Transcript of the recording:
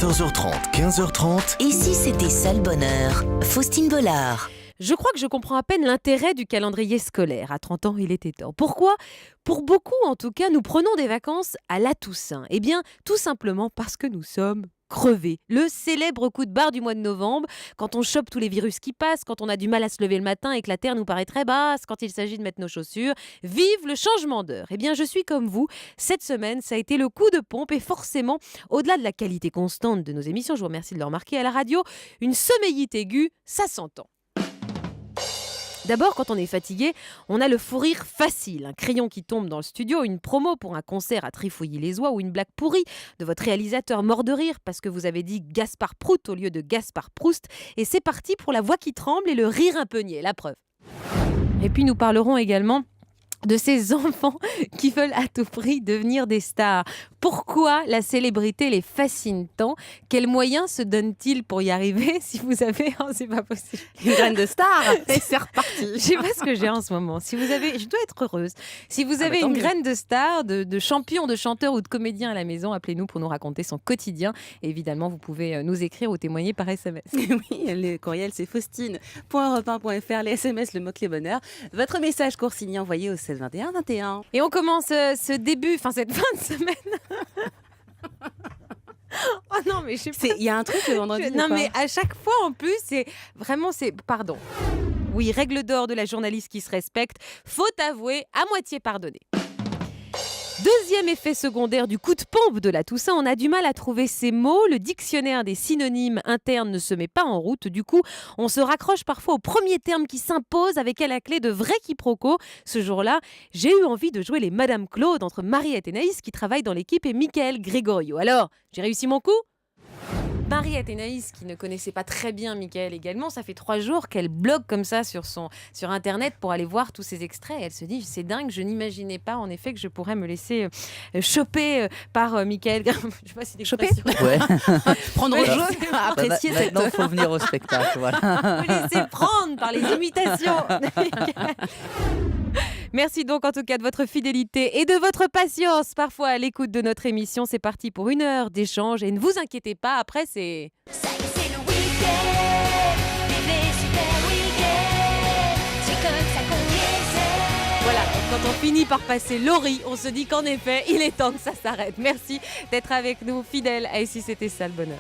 14h30, 15h30. Et si c'était ça le bonheur? Faustine Bollard. Je crois que je comprends à peine l'intérêt du calendrier scolaire. À 30 ans, il était temps. Pourquoi ? Pour beaucoup, en tout cas, nous prenons des vacances à la Toussaint. Eh bien, tout simplement parce que nous sommes crevés. Le célèbre coup de barre du mois de novembre, quand on chope tous les virus qui passent, quand on a du mal à se lever le matin et que la terre nous paraît très basse, quand il s'agit de mettre nos chaussures. Vive le changement d'heure. Eh bien, je suis comme vous. Cette semaine, ça a été le coup de pompe et forcément, au-delà de la qualité constante de nos émissions, je vous remercie de le remarquer à la radio, une sommeillite aiguë, ça s'entend. D'abord, quand on est fatigué, on a le fou rire facile. Un crayon qui tombe dans le studio, une promo pour un concert à Trifouilly-les-Oies ou une blague pourrie de votre réalisateur mort de rire parce que vous avez dit Gaspard Prout au lieu de Gaspard Proust. Et c'est parti pour la voix qui tremble et le rire un peu niais, la preuve. Et puis nous parlerons également de ces enfants qui veulent à tout prix devenir des stars. Pourquoi la célébrité les fascine tant ? Quels moyens se donnent-ils pour y arriver ? Si vous avez... Oh, c'est pas possible. Une graine de star. Et c'est reparti. Je sais pas ce que j'ai en ce moment. Si vous avez... Je dois être heureuse. Si vous avez une graine de star, de champion, de chanteur ou de comédien à la maison, appelez-nous pour nous raconter son quotidien. Et évidemment, vous pouvez nous écrire ou témoigner par SMS. Oui, le courriel, c'est faustine.europe1.fr, les SMS, le mot-clé bonheur. Votre message court signé envoyé au 16 21 21. Et on commence cette fin de semaine. Oh non, mais je sais pas. Il y a un truc le vendredi. Non, mais à chaque fois, en plus, Pardon. Oui, règle d'or de la journaliste qui se respecte. Faut avouer, à moitié pardonné. Deuxième effet secondaire du coup de pompe de la Toussaint, on a du mal à trouver ces mots. Le dictionnaire des synonymes internes ne se met pas en route. Du coup, on se raccroche parfois au premier terme qui s'impose avec à la clé de vrais quiproquos. Ce jour-là, j'ai eu envie de jouer les Madame Claude entre Mariette et Naïs qui travaillent dans l'équipe et Mickaël Grégorio. Alors, j'ai réussi mon coup ? Mariette et Naïs, qui ne connaissaient pas très bien Mickaël également, ça fait 3 jours qu'elle blogue comme ça sur Internet pour aller voir tous ces extraits. Et elle se dit, c'est dingue, je n'imaginais pas en effet que je pourrais me laisser choper par Mickaël. Je sais pas si c'est choper. Ouais. Prendre au jeu, apprécier cette... Maintenant, il faut venir au spectacle. Voilà. Vous laisser prendre par les imitations. Merci donc en tout cas de votre fidélité et de votre patience parfois à l'écoute de notre émission. C'est parti pour 1 heure d'échange et ne vous inquiétez pas, après c'est... Ça y est, c'est le week-end, bébé, super week-end, c'est comme ça qu'on les aime. Voilà, quand on finit par passer Laurie, on se dit qu'en effet, il est temps que ça s'arrête. Merci d'être avec nous, fidèles à Et si c'était ça le bonheur.